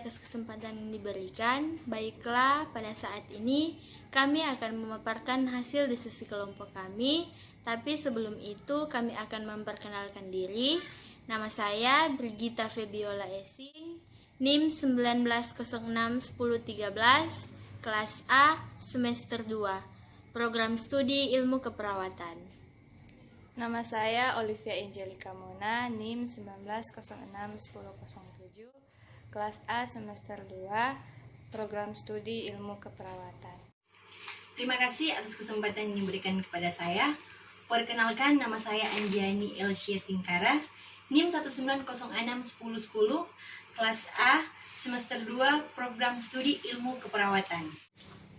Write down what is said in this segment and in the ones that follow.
atas kesempatan yang diberikan. Baiklah, pada saat ini kami akan memaparkan hasil diskusi kelompok kami. Tapi sebelum itu kami akan memperkenalkan diri. Nama saya Brigita Febiola Essing, NIM 19061013, kelas A, semester 2, program studi ilmu keperawatan. Nama saya Olivia Angelica Mona, NIM 19061007, kelas A semester 2, program studi ilmu keperawatan. Terima kasih atas kesempatan yang diberikan kepada saya. Perkenalkan, nama saya Anjani Elsia Singkara, NIM 19061010, kelas A, semester 2, program studi ilmu keperawatan.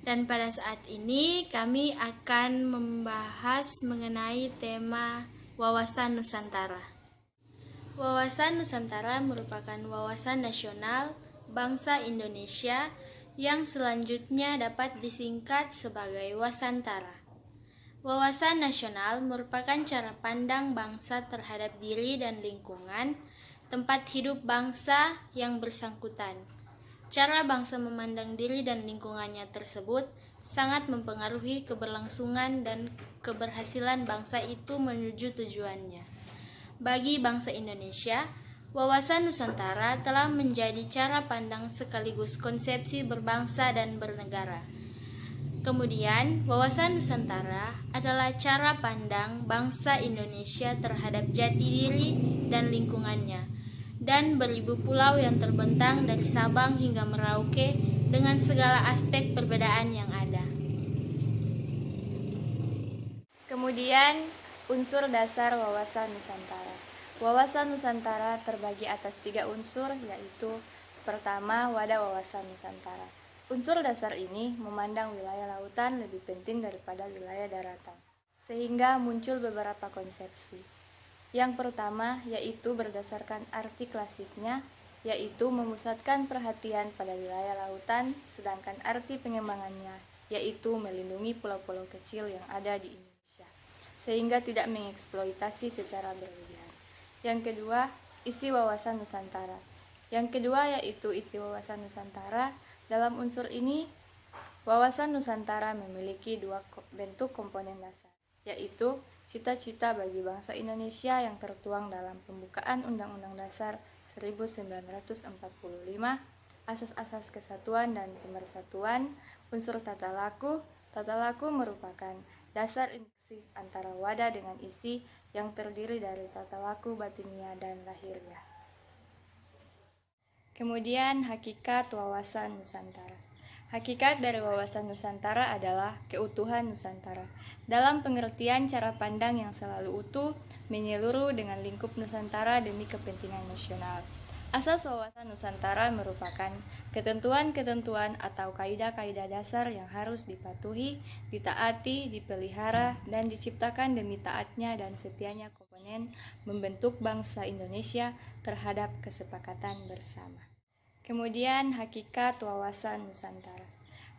Dan pada saat ini kami akan membahas mengenai tema Wawasan Nusantara. Wawasan Nusantara merupakan wawasan nasional bangsa Indonesia yang selanjutnya dapat disingkat sebagai Wasantara. Wawasan nasional merupakan cara pandang bangsa terhadap diri dan lingkungan, tempat hidup bangsa yang bersangkutan. Cara bangsa memandang diri dan lingkungannya tersebut sangat mempengaruhi keberlangsungan dan keberhasilan bangsa itu menuju tujuannya. Bagi bangsa Indonesia, wawasan Nusantara telah menjadi cara pandang sekaligus konsepsi berbangsa dan bernegara. Kemudian, wawasan Nusantara adalah cara pandang bangsa Indonesia terhadap jati diri dan lingkungannya, dan beribu pulau yang terbentang dari Sabang hingga Merauke dengan segala aspek perbedaan yang ada. Kemudian, unsur dasar wawasan Nusantara. Wawasan Nusantara terbagi atas 3 unsur, yaitu pertama, wadah wawasan Nusantara. Unsur dasar ini memandang wilayah lautan lebih penting daripada wilayah daratan, sehingga muncul beberapa konsepsi. Yang pertama yaitu berdasarkan arti klasiknya, yaitu memusatkan perhatian pada wilayah lautan, sedangkan arti pengembangannya yaitu melindungi pulau-pulau kecil yang ada di Indonesia, sehingga tidak mengeksploitasi secara berlebihan. Yang kedua, isi wawasan Nusantara. Yang kedua yaitu isi wawasan Nusantara. Dalam unsur ini, wawasan Nusantara memiliki 2 bentuk komponen dasar, yaitu cita-cita bagi bangsa Indonesia yang tertuang dalam pembukaan Undang-Undang Dasar 1945, asas-asas kesatuan dan pemersatuan, unsur tata laku. Tata laku merupakan dasar interaksi antara wadah dengan isi yang terdiri dari tata laku batinia dan lahiriah. Kemudian, hakikat wawasan Nusantara. Hakikat dari wawasan Nusantara adalah keutuhan Nusantara. Dalam pengertian cara pandang yang selalu utuh, menyeluruh dengan lingkup Nusantara demi kepentingan nasional. Asas wawasan Nusantara merupakan ketentuan-ketentuan atau kaidah-kaidah dasar yang harus dipatuhi, ditaati, dipelihara, dan diciptakan demi taatnya dan setianya komponen membentuk bangsa Indonesia terhadap kesepakatan bersama. Kemudian, hakikat wawasan Nusantara.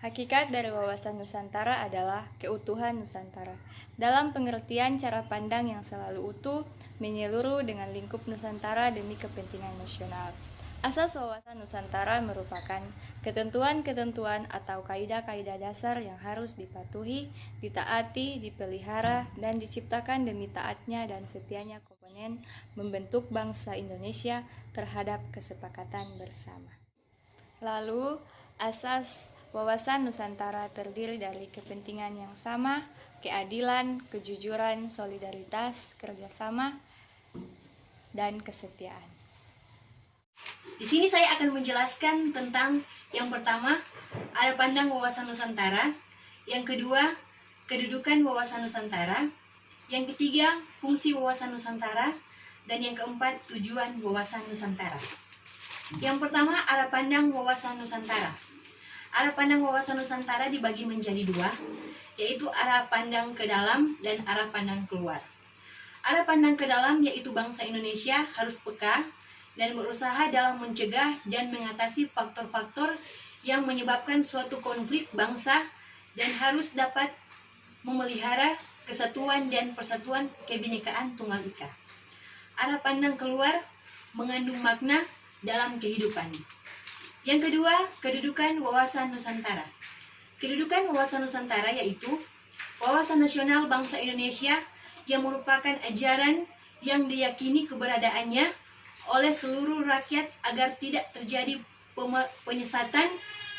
Hakikat dari wawasan Nusantara adalah keutuhan Nusantara. Dalam pengertian cara pandang yang selalu utuh, menyeluruh dengan lingkup Nusantara demi kepentingan nasional. Asas wawasan Nusantara merupakan ketentuan-ketentuan atau kaidah-kaidah dasar yang harus dipatuhi, ditaati, dipelihara, dan diciptakan demi taatnya dan setianya komponen membentuk bangsa Indonesia terhadap kesepakatan bersama. Lalu, asas wawasan Nusantara terdiri dari kepentingan yang sama, keadilan, kejujuran, solidaritas, kerjasama, dan kesetiaan. Di sini saya akan menjelaskan tentang yang pertama, ada pandang wawasan Nusantara. Yang kedua, kedudukan wawasan Nusantara. Yang ketiga, fungsi wawasan Nusantara. Dan yang keempat, tujuan wawasan Nusantara. Yang pertama, arah pandang wawasan Nusantara. Arah pandang wawasan Nusantara dibagi menjadi 2, yaitu arah pandang ke dalam dan arah pandang keluar. Arah pandang ke dalam yaitu bangsa Indonesia harus peka dan berusaha dalam mencegah dan mengatasi faktor-faktor yang menyebabkan suatu konflik bangsa dan harus dapat memelihara kesatuan dan persatuan kebinekaan Tunggal Ika. Arah pandang keluar mengandung makna dalam kehidupan. Yang kedua, kedudukan wawasan Nusantara. Kedudukan wawasan Nusantara yaitu wawasan nasional bangsa Indonesia yang merupakan ajaran yang diyakini keberadaannya oleh seluruh rakyat agar tidak terjadi penyesatan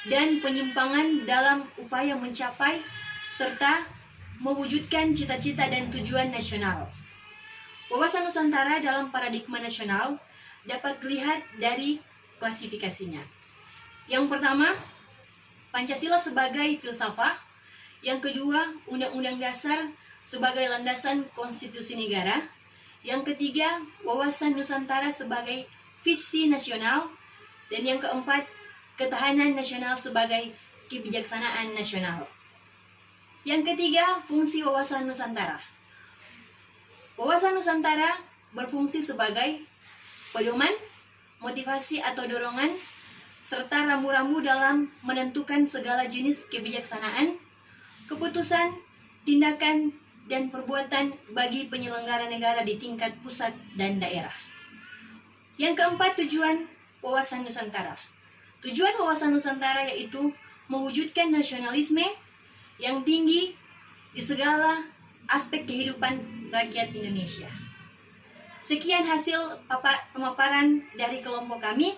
dan penyimpangan dalam upaya mencapai serta mewujudkan cita-cita dan tujuan nasional. Wawasan Nusantara dalam paradigma nasional dapat dilihat dari klasifikasinya. Yang pertama, Pancasila sebagai filsafah. Yang kedua, Undang-Undang Dasar sebagai landasan konstitusi negara. Yang ketiga, wawasan Nusantara sebagai visi nasional. Dan yang keempat, ketahanan nasional sebagai kebijaksanaan nasional. Yang ketiga, fungsi wawasan Nusantara. Wawasan Nusantara berfungsi sebagai pedoman, motivasi atau dorongan, serta rambu-rambu dalam menentukan segala jenis kebijaksanaan, keputusan, tindakan, dan perbuatan bagi penyelenggara negara di tingkat pusat dan daerah. Yang keempat, tujuan wawasan Nusantara. Tujuan wawasan Nusantara yaitu mewujudkan nasionalisme yang tinggi di segala aspek kehidupan rakyat Indonesia. Sekian hasil pemaparan dari kelompok kami.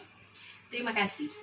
Terima kasih.